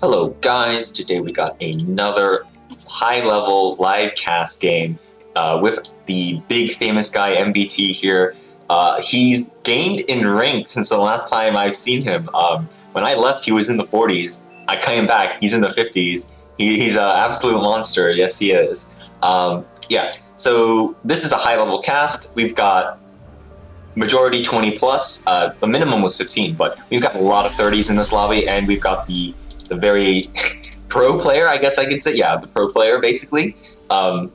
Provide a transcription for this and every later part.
Hello guys, today we got another high-level live cast game with the big famous guy MBT here. He's gained in rank since the last time I've seen him. When I left he was in the 40s, I came back, he's in the 50s. He's an absolute monster, yes he is. Yeah, so this is a high-level cast. We've got majority 20 plus, the minimum was 15, but we've got a lot of 30s in this lobby, and we've got the very pro player, I guess I could say. Yeah, the pro player, basically. And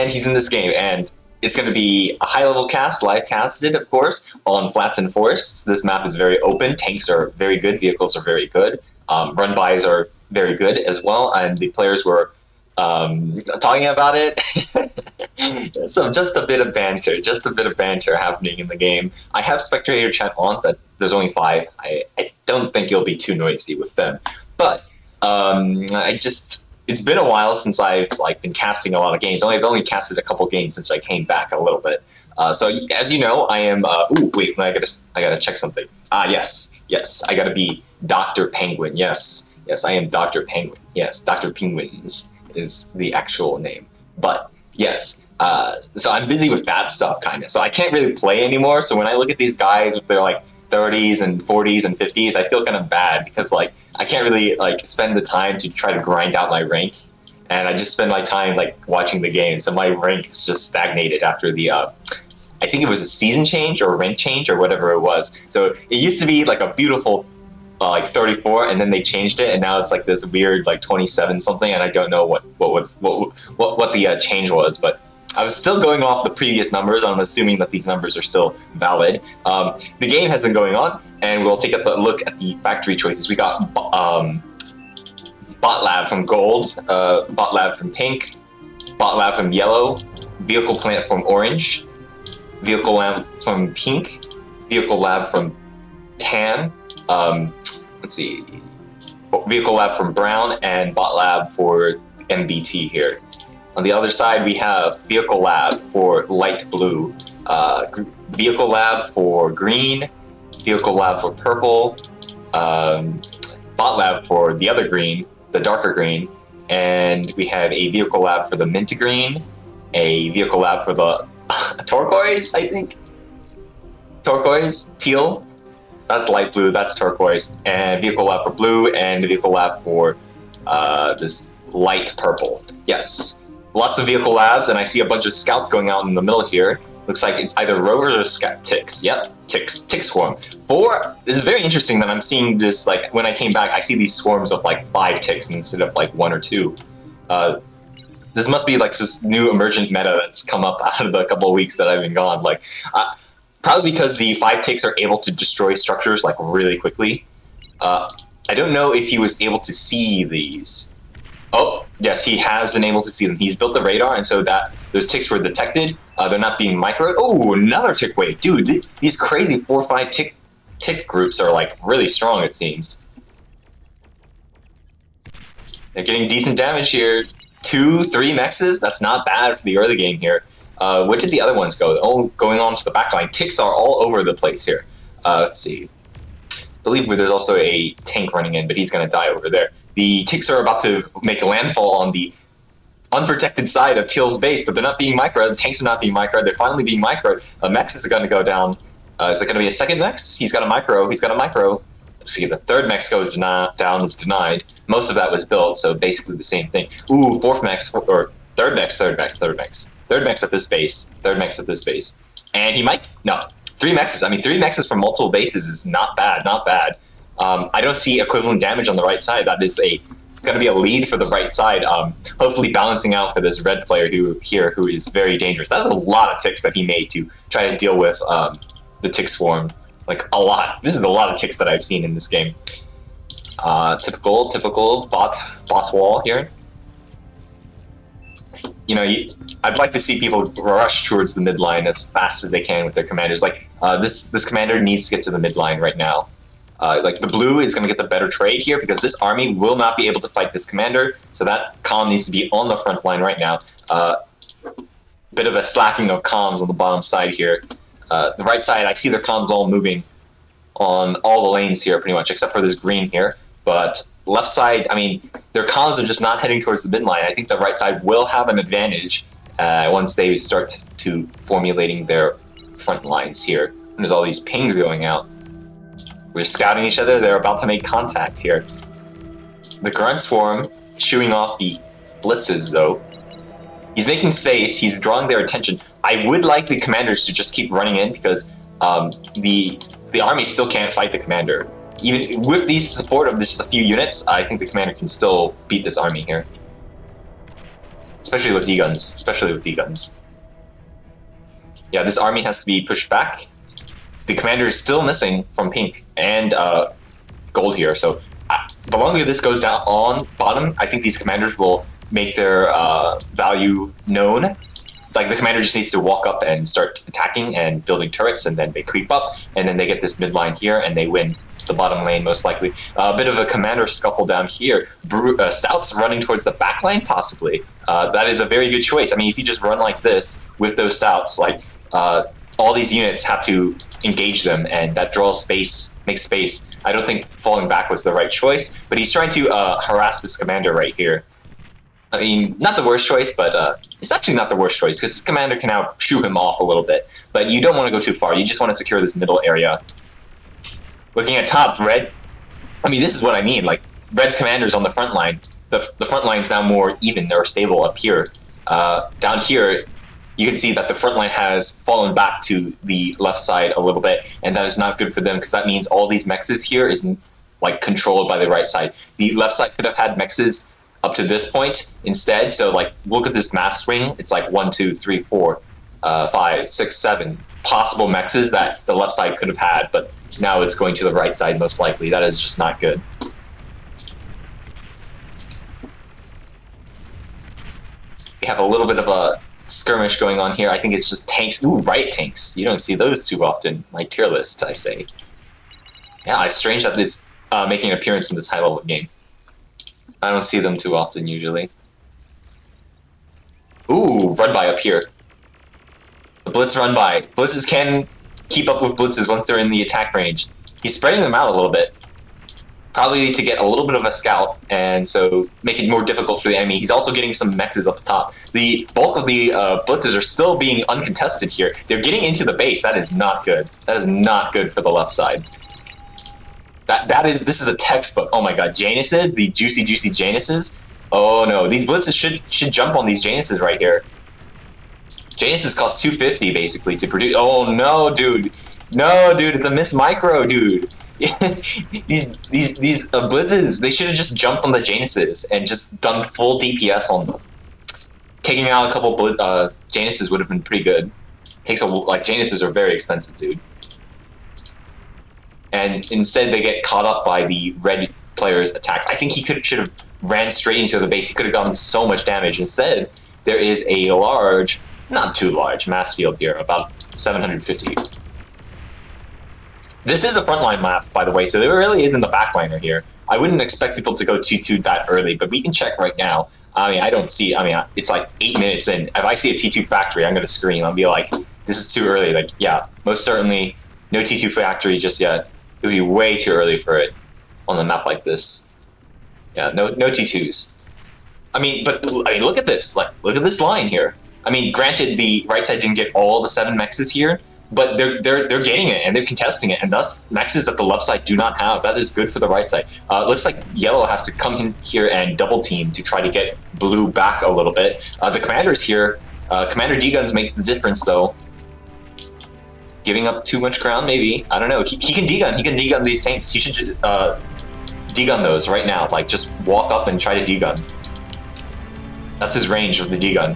he's in this game, and it's going to be a high-level cast, live casted, of course, on flats and forests. This map is very open. Tanks are very good. Vehicles are very good. Run-bys are very good as well, and the players were talking about it. So just a bit of banter happening in the game. I have spectator chat on, but there's only 5. I don't think you'll be too noisy with them. But it's been a while since I've been casting a lot of games. I've only casted a couple games since I came back a little bit. So as you know, I am. Wait, I gotta check something. Yes, I gotta be Dr. Penguin. Yes, I am Dr. Penguin. Yes, DoctorPinguins is the actual name. But yes, so I'm busy with that stuff kind of. So I can't really play anymore. So when I look at these guys with their 30s and 40s and 50s, I feel kind of bad because I can't really spend the time to try to grind out my rank, and I just spend my time watching the game. So my rank is just stagnated after the I think it was a season change or rank change or whatever it was. So it used to be a beautiful 34, and then they changed it, and now it's this weird 27 something, and I don't know what the change was, but I was still going off the previous numbers. I'm assuming that these numbers are still valid. The game has been going on, and we'll take a look at the factory choices. We got Bot Lab from gold, Bot Lab from pink, Bot Lab from yellow, Vehicle Plant from orange, Vehicle Lab from pink, Vehicle Lab from tan, let's see, Vehicle Lab from brown, and Bot Lab for MBT here. On the other side, we have Vehicle Lab for light blue, Vehicle Lab for green, Vehicle Lab for purple, Bot Lab for the other green, the darker green, and we have a Vehicle Lab for the mint green, a Vehicle Lab for the turquoise, I think? Turquoise? Teal? That's light blue, that's turquoise, and Vehicle Lab for blue, and the Vehicle Lab for this light purple. Yes. Lots of vehicle labs, and I see a bunch of scouts going out in the middle here. Looks like it's either rovers or scout ticks. Yep, ticks, tick swarm. This is very interesting that I'm seeing this, when I came back, I see these swarms of 5 ticks instead of 1 or 2. This must be this new emergent meta that's come up out of the couple of weeks that I've been gone. Probably because the 5 ticks are able to destroy structures really quickly. I don't know if he was able to see these. Oh, yes, he has been able to see them. He's built the radar, and so that those ticks were detected. They're not being microed. Oh, another tick wave. Dude, these crazy 4 or 5 tick groups are really strong, it seems. They're getting decent damage here. 2, 3 mexes? That's not bad for the early game here. Where did the other ones go? Oh, going on to the back line. Ticks are all over the place here. Let's see. I believe there's also a tank running in, but he's going to die over there. The ticks are about to make a landfall on the unprotected side of Teal's base, but they're not being microed. The tanks are not being microed. They're finally being microed. A Mex is going to go down. Is it going to be a second Mex? He's got a micro. Let's see, the third Mex goes down. It's denied. Most of that was built, so basically the same thing. Ooh, fourth Mex, or third Mex at this base. Third Mex at this base. And he might... No. 3 mexes. I mean, 3 mexes from multiple bases is not bad. I don't see equivalent damage on the right side. That is going to be a lead for the right side. Hopefully balancing out for this red player who is very dangerous. That's a lot of ticks that he made to try to deal with the tick swarm. A lot. This is a lot of ticks that I've seen in this game. Typical bot wall here. I'd like to see people rush towards the midline as fast as they can with their commanders. This commander needs to get to the midline right now. The blue is going to get the better trade here because this army will not be able to fight this commander, so that comm needs to be on the front line right now. Bit of a slacking of comms on the bottom side here. The right side, I see their comms all moving on all the lanes here pretty much, except for this green here. but left side, I mean, their cons are just not heading towards the midline. I think the right side will have an advantage once they start to formulating their front lines here. And there's all these pings going out. We're scouting each other. They're about to make contact here. The Grunt Swarm shooing off the blitzes, though. He's making space. He's drawing their attention. I would like the commanders to just keep running in because the army still can't fight the commander. Even with the support of just a few units, I think the commander can still beat this army here. Especially with D-guns. Yeah, this army has to be pushed back. The commander is still missing from pink and gold here, so the longer this goes down on bottom, I think these commanders will make their value known. Like, the commander just needs to walk up and start attacking and building turrets, and then they creep up, and then they get this midline here, and they win the bottom lane, most likely. A bit of a commander scuffle down here. Stout's running towards the back line, possibly. That is a very good choice. I mean, if you just run like this with those Stouts, like, all these units have to engage them, and that draws space, makes space. I don't think falling back was the right choice, but he's trying to harass this commander right here. I mean, not the worst choice, but it's actually not the worst choice, because this commander can now shoo him off a little bit. But you don't want to go too far. You just want to secure this middle area. Looking at top, red, I mean, this is what I mean. Like, red's commander's on the front line. The front line's now more even or stable up here. Down here, you can see that the front line has fallen back to the left side a little bit, and that is not good for them, because that means all these mexes here is like controlled by the right side. The left side could have had mexes up to this point instead, so like, look at this mass swing. It's like 1, 2, 3, 4, 5, 6, 7 possible mexes that the left side could have had, but now it's going to the right side most likely. That is just not good. We have a little bit of a skirmish going on here. I think it's just tanks. Ooh, riot tanks. You don't see those too often. My tier list, I say. Yeah, it's strange that it's making an appearance in this high-level game. I don't see them too often, usually. Ooh, run by up here. The blitz run by. Blitzes can keep up with blitzes once they're in the attack range. He's spreading them out a little bit. Probably to get a little bit of a scout, and so make it more difficult for the enemy. He's also getting some mexes up the top. The bulk of the blitzes are still being uncontested here. They're getting into the base. That is not good. That is not good for the left side. This is a textbook. Oh my god, Januses, the juicy Januses. Oh no, these blitzes should jump on these Januses right here. Januses cost 250 basically to produce. Oh no, dude. No, dude, it's a miss micro, dude. these blitzes, they should have just jumped on the Januses and just done full DPS on them. Taking out a couple Januses would have been pretty good. Januses are very expensive, dude. And instead they get caught up by the red player's attacks. I think he should have ran straight into the base. He could have gotten so much damage. Instead, there is a large, not too large, mass field here, about 750. This is a frontline map, by the way, so there really isn't a backliner here. I wouldn't expect people to go 2-2 that early, but we can check right now. I mean, it's like 8 minutes in. If I see a T2 factory, I'm going to scream. I'll be like, this is too early. Like, yeah, most certainly no T2 factory just yet. It would be way too early for it on a map like this. Yeah, no T2s. I mean, look at this. Like, look at this line here. I mean, granted, the right side didn't get all the 7 mexes here, but they're getting it and they're contesting it, and thus mexes that the left side do not have. That is good for the right side. Looks like yellow has to come in here and double team to try to get blue back a little bit. The commanders here, Commander D-guns make the difference though. Giving up too much ground, maybe. I don't know. He can D-gun. He can D-gun these tanks. He should D-gun those right now. Like, just walk up and try to D-gun. That's his range of the D-gun.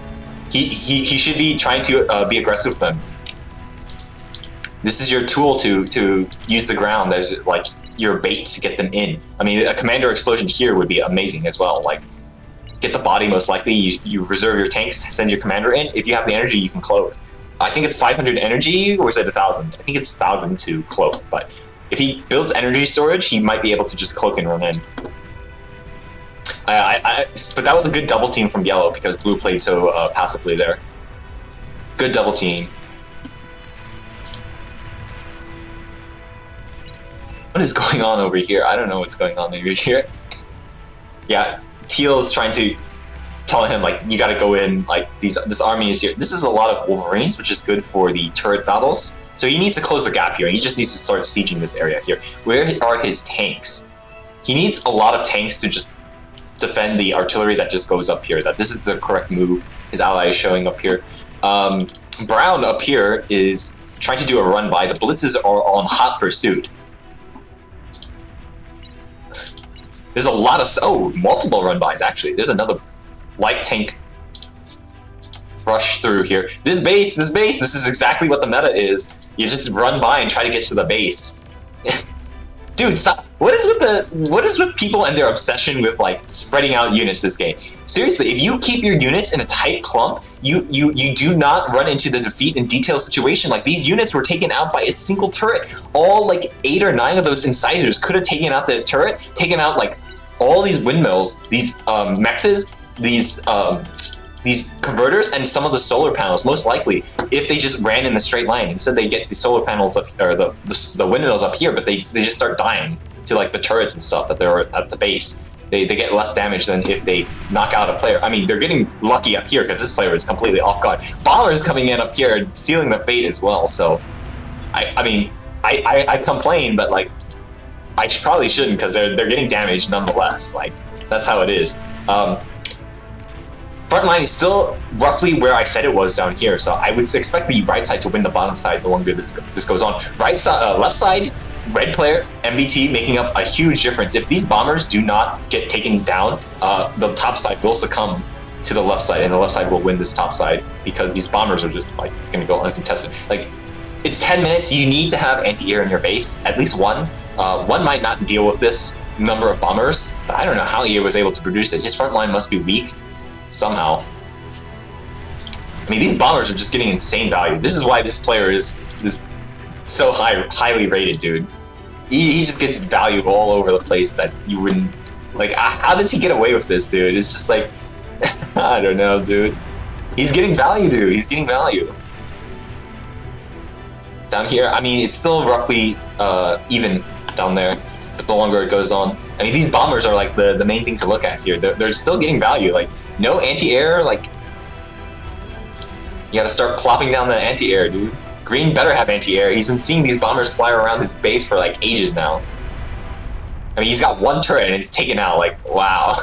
He should be trying to be aggressive with them. This is your tool to use the ground as like your bait to get them in. I mean, a commander explosion here would be amazing as well. Like, get the body most likely. You reserve your tanks, send your commander in. If you have the energy, you can cloak. I think it's 500 energy, or is it 1,000? I think it's 1,000 to cloak. But if he builds energy storage, he might be able to just cloak and run in. But that was a good double team from yellow because blue played so passively there. Good double team. What is going on over here? I don't know what's going on over here. Yeah, Teal's trying to tell him, like, you gotta go in, like, this army is here. This is a lot of Wolverines, which is good for the turret battles. So he needs to close the gap here, and he just needs to start sieging this area here. Where are his tanks? He needs a lot of tanks to just defend the artillery that just goes up here. That this is the correct move. His ally is showing up here. Brown up here is trying to do a run by. The blitzes are on hot pursuit. There's a lot of multiple run bys actually. There's another light tank rush through here. This base. This is exactly what the meta is. You just run by and try to get to the base. Dude, stop. What is with people and their obsession with like spreading out units this game? Seriously, if you keep your units in a tight clump, you do not run into the defeat in detail situation. Like these units were taken out by a single turret. All like 8 or 9 of those incisors could have taken out the turret, taken out like all these windmills, these mexes, these converters, and some of the solar panels, most likely, if they just ran in a straight line. Instead, they get the solar panels up, or the windmills up here, but they just start dying to like the turrets and stuff that they're at the base. They get less damage than if they knock out a player. I mean, they're getting lucky up here because this player is completely off guard. Bombers coming in up here and sealing the fate as well. So, I mean, I complain, but like, I probably shouldn't because they're getting damaged nonetheless. Like, that's how it is. Front line is still roughly where I said it was down here, so I would expect the right side to win the bottom side the longer this goes on. Right side, left side, red player, MBT making up a huge difference. If these bombers do not get taken down, the top side will succumb to the left side, and the left side will win this top side because these bombers are just like going to go uncontested. Like, it's 10 minutes. You need to have anti-air in your base, at least one. One might not deal with this number of bombers, but I don't know how he was able to produce it. His front line must be weak. Somehow. I mean, these bombers are just getting insane value. This is why this player is so highly rated, dude. He just gets value all over the place that you wouldn't... Like, how does he get away with this, dude? It's just like... I don't know, dude. He's getting value, dude. He's getting value. Down here, I mean, it's still roughly even down there, but the longer it goes on. I mean, these bombers are like the main thing to look at here. They're still getting value. Like, no anti-air, like, you gotta start plopping down the anti-air, dude. Green better have anti-air. He's been seeing these bombers fly around his base for like ages now. I mean, he's got one turret and it's taken out. Like, wow.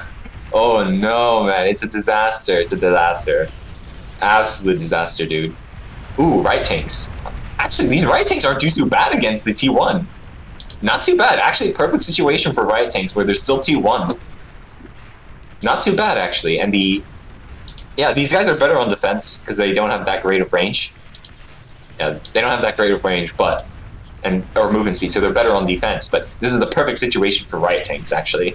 Oh no, man, it's a disaster. It's a disaster. Absolute disaster, dude. Ooh, right tanks. Actually, these right tanks aren't too bad against the T1. Not too bad. Actually, perfect situation for riot tanks where there's still T1. Not too bad, actually. And yeah, these guys are better on defense because they don't have that great of range. Yeah, they don't have that great of range, or movement speed, so they're better on defense. But this is the perfect situation for riot tanks, actually.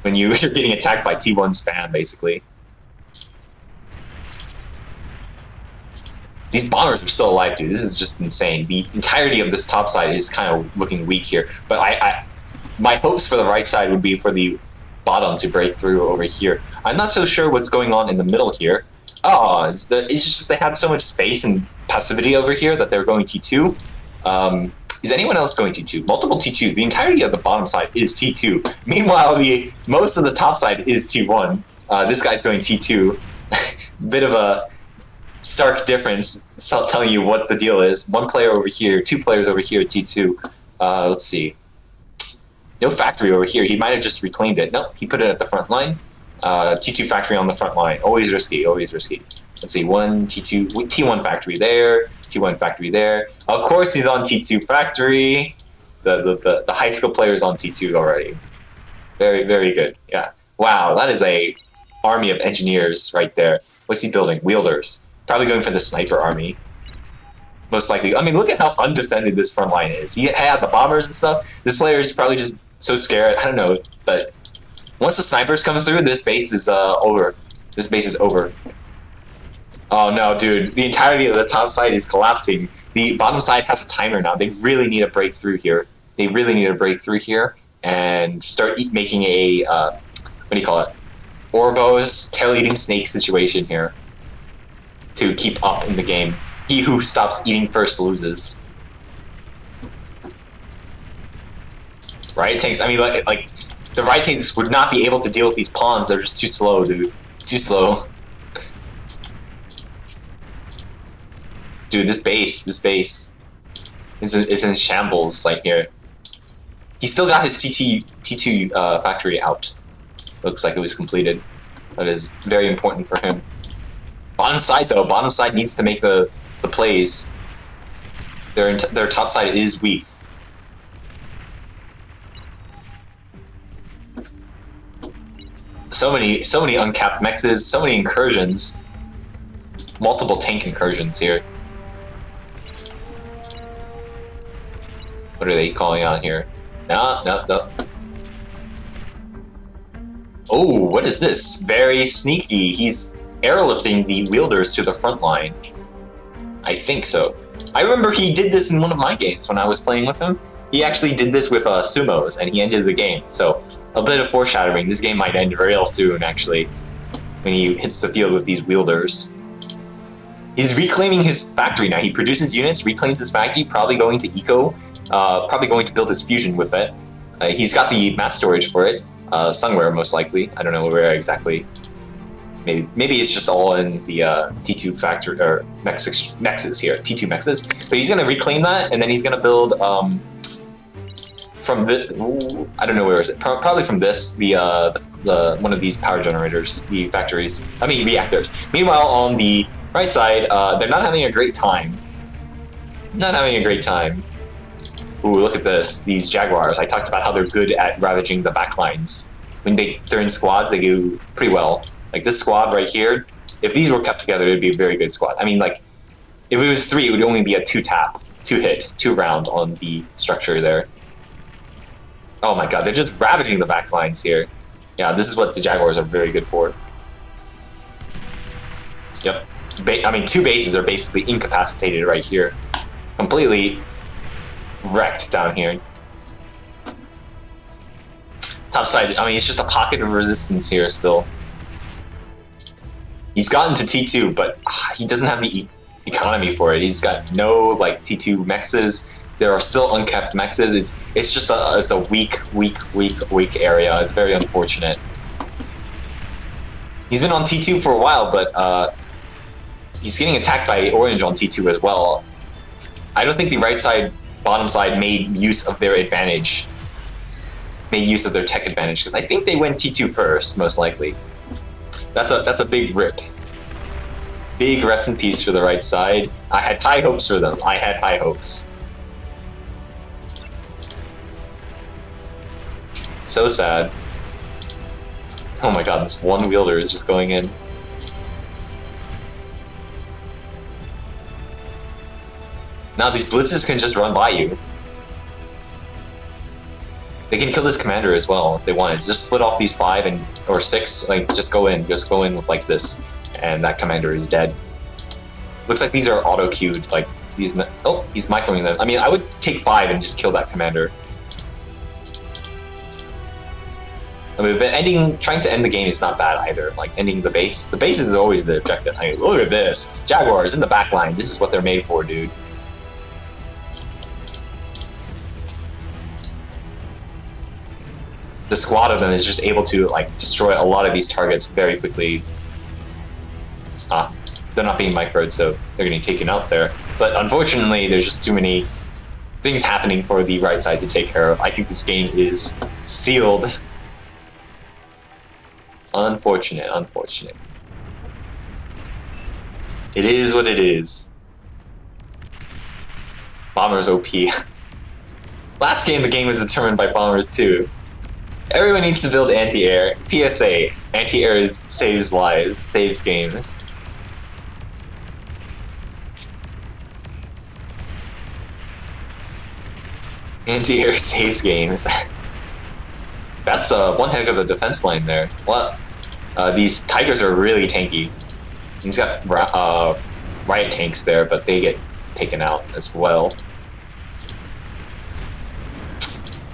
When you're getting attacked by T1 spam, basically. These bombers are still alive, dude. This is just insane. The entirety of this top side is kind of looking weak here. But my hopes for the right side would be for the bottom to break through over here. I'm not so sure what's going on in the middle here. Oh, it's just they had so much space and passivity over here that they're going T2. Is anyone else going T2? Multiple T2s. The entirety of the bottom side is T2. Meanwhile, most of the top side is T1. This guy's going T2. Bit of a stark difference, telling you what the deal is. One player over here, 2 players over here at T2. Let's see. No factory over here. He might have just reclaimed it. Nope, he put it at the front line. T2 factory on the front line. Always risky, always risky. Let's see, T1 factory there, T1 factory there. Of course he's on T2 factory. The high school player is on T2 already. Very, very good. Yeah. Wow, that is a army of engineers right there. What's he building? Wielders. Probably going for the sniper army. Most likely. I mean, look at how undefended this front line is. He had the bombers and stuff. This player is probably just so scared. I don't know. But once the snipers come through, this base is over. This base is over. Oh no, dude. The entirety of the top side is collapsing. The bottom side has a timer now. They really need a breakthrough here. They really need a breakthrough here and start making a, what do you call it? Orbos, tail-eating snake situation here to keep up in the game. He who stops eating first loses. Riot tanks, I mean, like the riot tanks would not be able to deal with these pawns. They're just too slow, dude. Too slow. Dude, this base is in shambles, like here. He still got his T2 factory out. Looks like it was completed. That is very important for him. Bottom side, though, bottom side needs to make the plays. Their top side is weak. So many uncapped mexes, so many incursions. Multiple tank incursions here. What are they calling on here? No. Oh, what is this? Very sneaky. He's airlifting the wielders to the front line. I think so. I remember he did this in one of my games when I was playing with him. He actually did this with sumos, and he ended the game. So, a bit of foreshadowing. This game might end real soon, actually, when he hits the field with these wielders. He's reclaiming his factory now. He produces units, reclaims his factory, probably going to eco, probably going to build his fusion with it. He's got the mass storage for it, somewhere most likely. I don't know where exactly. Maybe it's just all in the T2 factory, or mexes here, T2 mexes. But he's going to reclaim that, and then he's going to build from the, I don't know where is it. Probably from this, the one of these power generators, the factories. I mean reactors. Meanwhile, on the right side, they're not having a great time. Not having a great time. Ooh, look at this. These Jaguars. I talked about how they're good at ravaging the backlines. When they're in squads, they do pretty well. Like this squad right here, if these were kept together, it would be a very good squad. I mean, like, if it was 3, it would only be a 2-tap, 2-hit, 2-round on the structure there. Oh my god, they're just ravaging the backlines here. Yeah, this is what the Jaguars are very good for. Yep. I mean, 2 bases are basically incapacitated right here. Completely wrecked down here. Top side, I mean, it's just a pocket of resistance here still. He's gotten to T2, but he doesn't have the economy for it. He's got no, like, T2 mexes. There are still uncapped mexes. It's just a weak area. It's very unfortunate. He's been on T2 for a while, but he's getting attacked by Orange on T2 as well. I don't think the right side, bottom side made use of their advantage. Made use of their tech advantage, because I think they went T2 first, most likely. That's a big rip. Big rest in peace for the right side. I had high hopes for them. I had high hopes. So sad. Oh my god, this one wielder is just going in. Now these blitzes can just run by you. They can kill this commander as well if they wanted. Just split off these 5 or 6. Like just go in with like this, and that commander is dead. Looks like these are auto queued. Like these. Oh, he's microing them. I mean, I would take 5 and just kill that commander. I mean, but trying to end the game is not bad either. Like ending the base. The base is always the objective. I mean, look at this. Jaguars in the back line. This is what they're made for, dude. The squad of them is just able to like destroy a lot of these targets very quickly. They're not being microed, so they're getting taken out there. But unfortunately, there's just too many things happening for the right side to take care of. I think this game is sealed. Unfortunate. It is what it is. Bombers OP. Last game, the game was determined by Bombers too. Everyone needs to build anti-air. PSA, anti-air saves lives, saves games. Anti-air saves games. That's one heck of a defense line there. Well, these Tigers are really tanky. He's got riot tanks there, but they get taken out as well.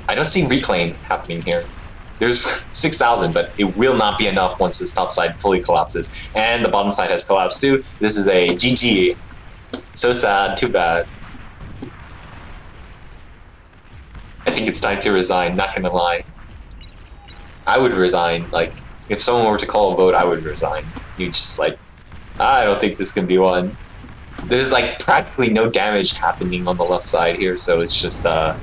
I don't see reclaim happening here. There's 6,000, but it will not be enough once this top side fully collapses. And the bottom side has collapsed too. This is a GG. So sad, too bad. I think it's time to resign, not gonna lie. I would resign, like, if someone were to call a vote, I would resign. You just like, I don't think this can be won. There's like practically no damage happening on the left side here, so it's just a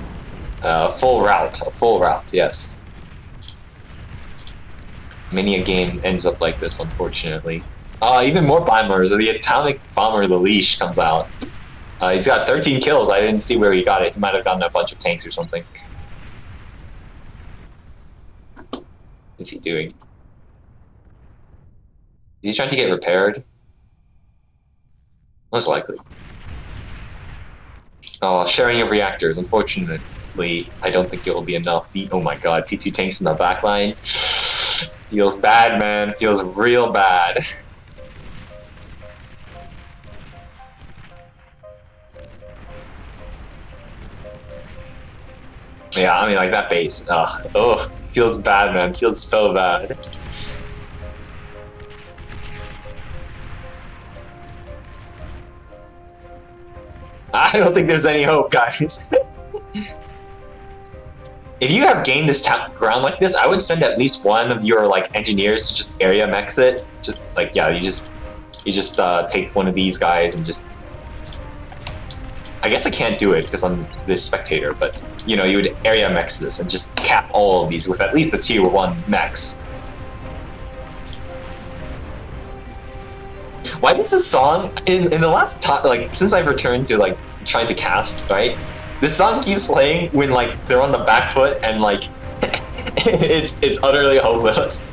full route, yes. Many a game ends up like this, unfortunately. Even more bombers. The atomic bomber, the leash, comes out. He's got 13 kills. I didn't see where he got it. He might have gotten a bunch of tanks or something. What is he doing? Is he trying to get repaired? Most likely. Oh, sharing of reactors. Unfortunately, I don't think it will be enough. Oh my god, T2 tanks in the back line. Feels bad, man. Feels real bad. Yeah, I mean, like that base. Oh, feels bad, man. Feels so bad. I don't think there's any hope, guys. If you have gained this ground like this, I would send at least one of your like engineers to just area mex it. Just like, yeah, you just take one of these guys and just. I guess I can't do it because I'm this spectator, but you know, you would area mex this and just cap all of these with at least a tier 1 mex. Why does this song in the last time, like since I've returned to like trying to cast, right? This song keeps playing when like they're on the back foot and like it's utterly hopeless.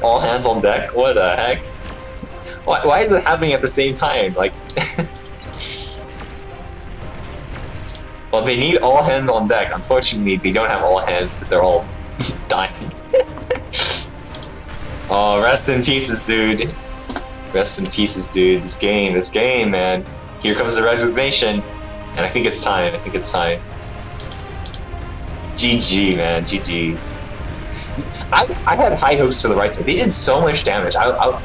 All hands on deck. What the heck? Why is it happening at the same time? Like, well, they need all hands on deck. Unfortunately, they don't have all hands because they're all dying. Oh, rest in pieces, dude. Rest in pieces, dude. This game, man. Here comes the resignation. And I think it's time. GG, man. GG. I had high hopes for the right side. They did so much damage. I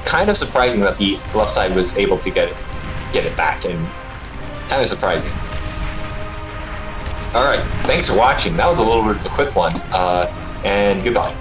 kind of surprising that the left side was able to get it back, and kind of surprising. Alright, thanks for watching. That was a little bit of a quick one. And goodbye.